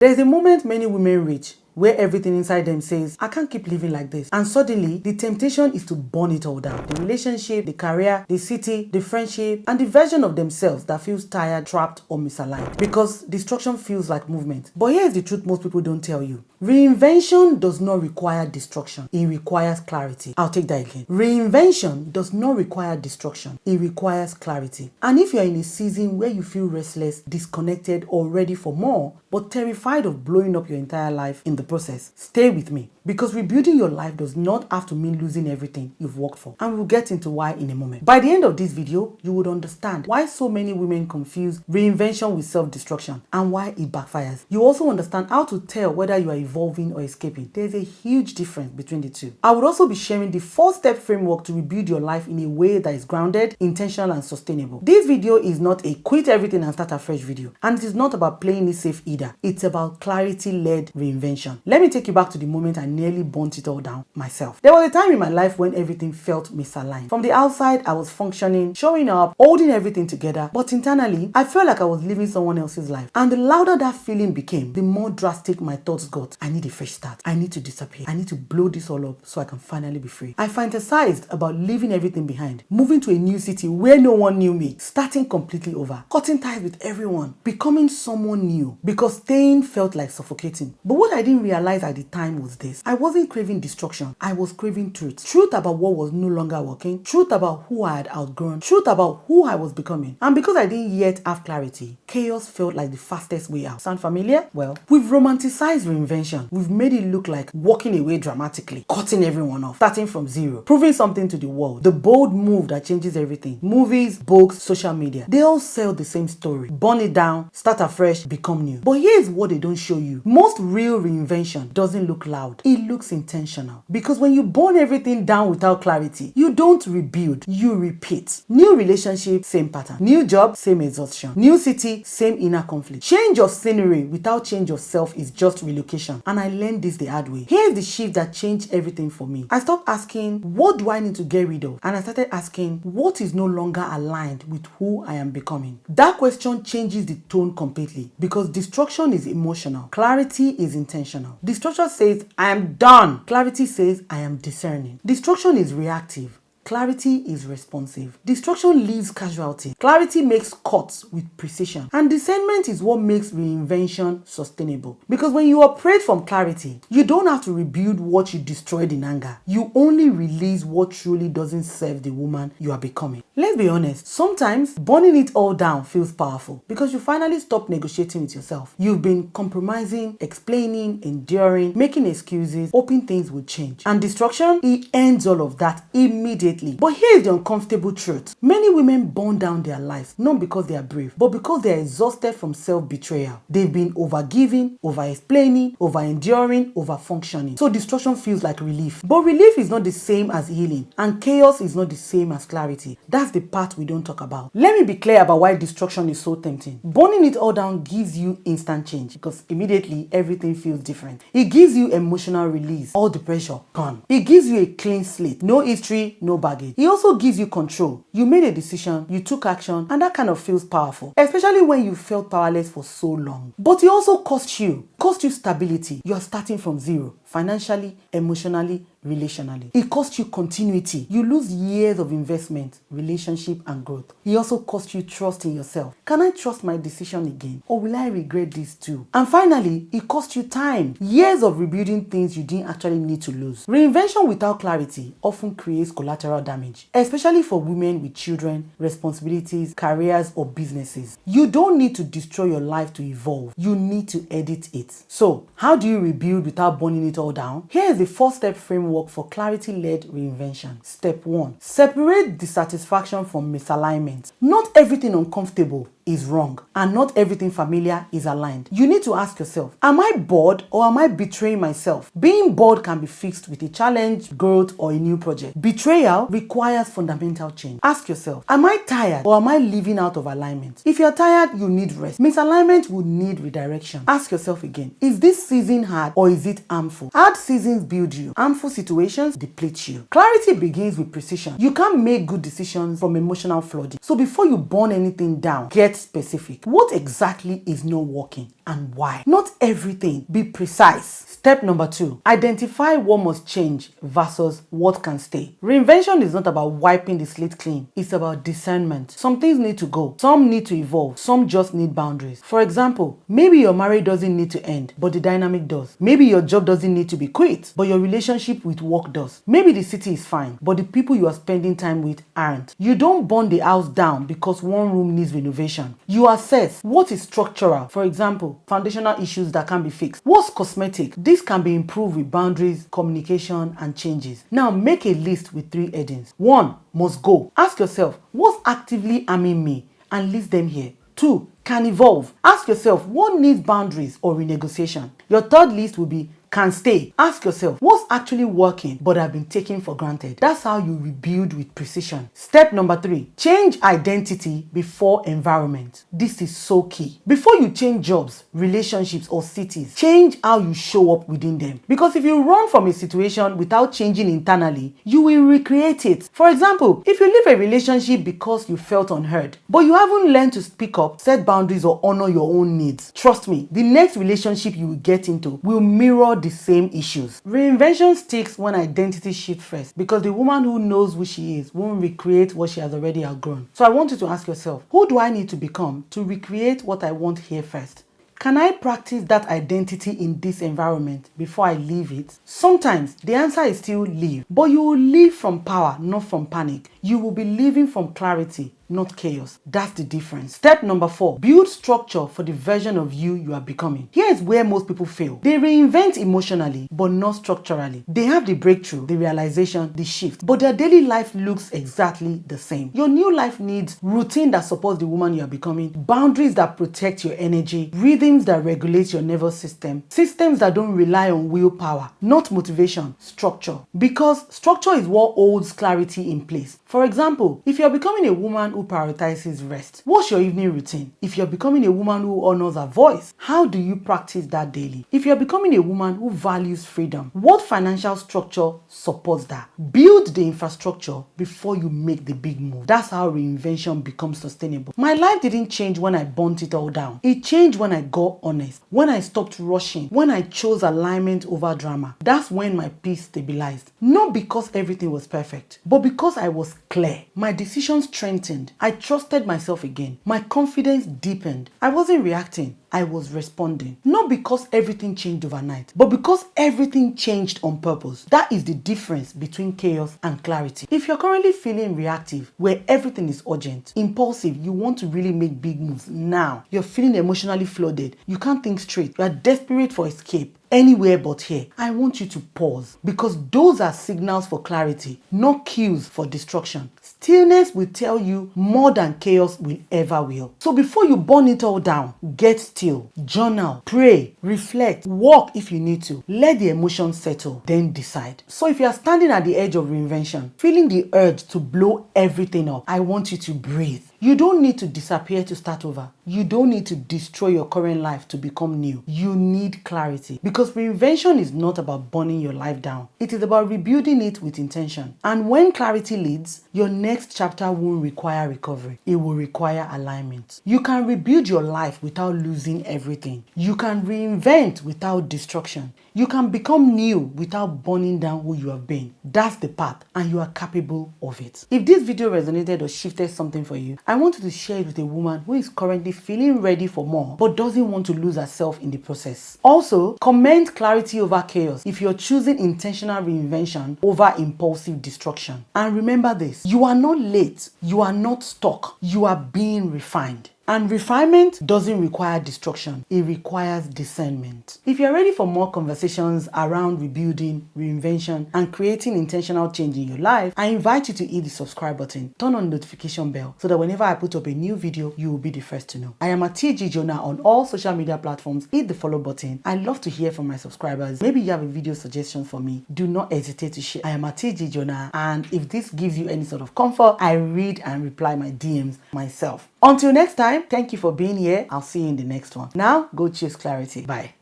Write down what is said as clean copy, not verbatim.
There is a moment many women reach where everything inside them says, I can't keep living like this. And suddenly, the temptation is to burn it all down. The relationship, the career, the city, the friendship, and the version of themselves that feels tired, trapped, or misaligned. Because destruction feels like movement. But here's the truth most people don't tell you. Reinvention does not require destruction. It requires clarity. I'll take that again. Reinvention does not require destruction. It requires clarity. And if you're in a season where you feel restless, disconnected, or ready for more, but terrified of blowing up your entire life in the process, stay with me. Because rebuilding your life does not have to mean losing everything you've worked for. And we'll get into why in a moment. By the end of this video, you would understand why so many women confuse reinvention with self-destruction and why it backfires. You also understand how to tell whether you are evolving or escaping. There's a huge difference between the two. I would also be sharing the 4-step framework to rebuild your life in a way that is grounded, intentional, and sustainable. This video is not a quit everything and start afresh video. And it is not about playing it safe either. It's about clarity-led reinvention. Let me take you back to the moment I nearly burnt it all down myself. There was a time in my life when everything felt misaligned. From the outside, I was functioning, showing up, holding everything together, but internally, I felt like I was living someone else's life. And the louder that feeling became, the more drastic my thoughts got. I need a fresh start. I need to disappear. I need to blow this all up so I can finally be free. I fantasized about leaving everything behind, moving to a new city where no one knew me, starting completely over, cutting ties with everyone, becoming someone new, because staying felt like suffocating. But what I didn't realize at the time was this. I wasn't craving destruction. I was craving truth. Truth about what was no longer working. Truth about who I had outgrown. Truth about who I was becoming. And because I didn't yet have clarity, chaos felt like the fastest way out. Sound familiar? Well, we've romanticized reinvention. We've made it look like walking away dramatically, cutting everyone off, starting from zero, proving something to the world. The bold move that changes everything. Movies, books, social media. They all sell the same story. Burn it down, start afresh, become new. But here's what they don't show you. Most real reinvention doesn't look loud. It looks intentional. Because when you burn everything down without clarity, you don't rebuild, you repeat. New relationship, same pattern. New job, same exhaustion. New city, same inner conflict. Change of scenery without change of self is just relocation. And I learned this the hard way. Here's the shift that changed everything for me. I stopped asking, what do I need to get rid of? And I started asking, what is no longer aligned with who I am becoming? That question changes the tone completely. Because destruction is emotional. Clarity is intentional. Destruction says, I am done. Clarity says, I am discerning. Destruction is reactive. Clarity is responsive. Destruction leaves casualty. Clarity makes cuts with precision. And discernment is what makes reinvention sustainable. Because when you operate from clarity, you don't have to rebuild what you destroyed in anger. You only release what truly doesn't serve the woman you are becoming. Let's be honest, sometimes burning it all down feels powerful because you finally stop negotiating with yourself. You've been compromising, explaining, enduring, making excuses, hoping things will change. And destruction, it ends all of that immediately. But here's the uncomfortable truth. Many women burn down their lives, not because they are brave, but because they are exhausted from self-betrayal. They've been over-giving, over-explaining, over-enduring, over-functioning. So destruction feels like relief. But relief is not the same as healing, and chaos is not the same as clarity. That's the part we don't talk about. Let me be clear about why destruction is so tempting. Burning it all down gives you instant change because immediately everything feels different. It gives you emotional release, all the pressure gone. It gives you a clean slate, no history, no baggage. It also gives you control. You made a decision, you took action, and that kind of feels powerful, especially when you felt powerless for so long. But it also cost you stability. You are starting from zero, financially, emotionally, relationally. It costs you continuity. You lose years of investment, relationship, and growth. It also costs you trust in yourself. Can I trust my decision again? Or will I regret this too? And finally, it costs you time. Years of rebuilding things you didn't actually need to lose. Reinvention without clarity often creates collateral damage, especially for women with children, responsibilities, careers, or businesses. You don't need to destroy your life to evolve. You need to edit it. So, how do you rebuild without burning it all down? Here is the 4-step framework for clarity-led reinvention. Step 1. Separate dissatisfaction from misalignment. Not everything uncomfortable is wrong, and not everything familiar is aligned. You need to ask yourself, am I bored or am I betraying myself? Being bored can be fixed with a challenge, growth, or a new project. Betrayal requires fundamental change. Ask yourself, am I tired or am I living out of alignment? If you're tired, you need rest. Misalignment will need redirection. Ask yourself again, is this season hard or is it harmful? Hard seasons build you. Harmful situations deplete you. Clarity begins with precision. You can't make good decisions from emotional flooding. So before you burn anything down, get specific. What exactly is not working and why. Not everything. Be precise. Step number 2, identify what must change versus what can stay. Reinvention is not about wiping the slate clean. It's about discernment. Some things need to go. Some need to evolve. Some just need boundaries. For example, maybe your marriage doesn't need to end, but the dynamic does. Maybe your job doesn't need to be quit, but your relationship with work does. Maybe the city is fine, but the people you are spending time with aren't. You don't burn the house down because one room needs renovation. You assess what is structural. For example, foundational issues that can be fixed. What's cosmetic? This can be improved with boundaries, communication, and changes. Now make a list with 3 headings. 1, must go. Ask yourself, what's actively harming me? And list them here. 2, can evolve. Ask yourself, what needs boundaries or renegotiation? Your third list will be can stay. Ask yourself, what's actually working but have been taken for granted? That's how you rebuild with precision. Step number 3, change identity before environment. This is so key. Before you change jobs, relationships, or cities, change how you show up within them. Because if you run from a situation without changing internally, you will recreate it. For example, if you leave a relationship because you felt unheard, but you haven't learned to speak up, set boundaries, or honor your own needs, trust me, the next relationship you will get into will mirror the same issues. Reinvention sticks when identity shifts first, because the woman who knows who she is won't recreate what she has already outgrown. So I want you to ask yourself, who do I need to become to recreate what I want here first? Can I practice that identity in this environment before I leave it? Sometimes the answer is still leave, but you will leave from power, not from panic. You will be living from clarity, not chaos. That's the difference. Step number 4, build structure for the version of you are becoming. Here is where most people fail. They reinvent emotionally, but not structurally. They have the breakthrough, the realization, the shift, but their daily life looks exactly the same. Your new life needs routine that supports the woman you are becoming, boundaries that protect your energy, rhythms that regulate your nervous system, systems that don't rely on willpower, not motivation, structure. Because structure is what holds clarity in place. For example, if you're becoming a woman who prioritizes rest, what's your evening routine? If you're becoming a woman who honors her voice, how do you practice that daily? If you're becoming a woman who values freedom, what financial structure supports that? Build the infrastructure before you make the big move. That's how reinvention becomes sustainable. My life didn't change when I burnt it all down. It changed when I got honest, when I stopped rushing, when I chose alignment over drama. That's when my peace stabilized. Not because everything was perfect, but because I was clear. My decisions strengthened. I trusted myself again. My confidence deepened. I wasn't reacting, I was responding. Not because everything changed overnight, but because everything changed on purpose. That is the difference between chaos and clarity. If you're currently feeling reactive, where everything is urgent, impulsive, you want to really make big moves now, you're feeling emotionally flooded, you can't think straight, you are desperate for escape, anywhere but here, I want you to pause, because those are signals for clarity, not cues for destruction. Stillness will tell you more than chaos will ever will. So before you burn it all down, get still, journal, pray, reflect, walk if you need to. Let the emotions settle, then decide. So if you are standing at the edge of reinvention, feeling the urge to blow everything up, I want you to breathe. You don't need to disappear to start over. You don't need to destroy your current life to become new. You need clarity, because reinvention is not about burning your life down. It is about rebuilding it with intention. And when clarity leads, your next chapter won't require recovery. It will require alignment. You can rebuild your life without losing everything. You can reinvent without destruction. You can become new without burning down who you have been. That's the path, and you are capable of it. If this video resonated or shifted something for you, I want you to share it with a woman who is currently feeling ready for more but doesn't want to lose herself in the process. Also, comment clarity over chaos if you're choosing intentional reinvention over impulsive destruction. And remember this, you are not late, you are not stuck, you are being refined. And refinement doesn't require destruction, it requires discernment. If you're ready for more conversations around rebuilding, reinvention, and creating intentional change in your life, I invite you to hit the subscribe button, turn on the notification bell, so that whenever I put up a new video, you will be the first to know. I am at Gregory-jonah on all social media platforms. Hit the follow button. I love to hear from my subscribers. Maybe you have a video suggestion for me. Do not hesitate to share. I am at Gregory-jonah, and if this gives you any sort of comfort, I read and reply my DMs myself. Until next time, thank you for being here. I'll see you in the next one. Now, go chase clarity. Bye.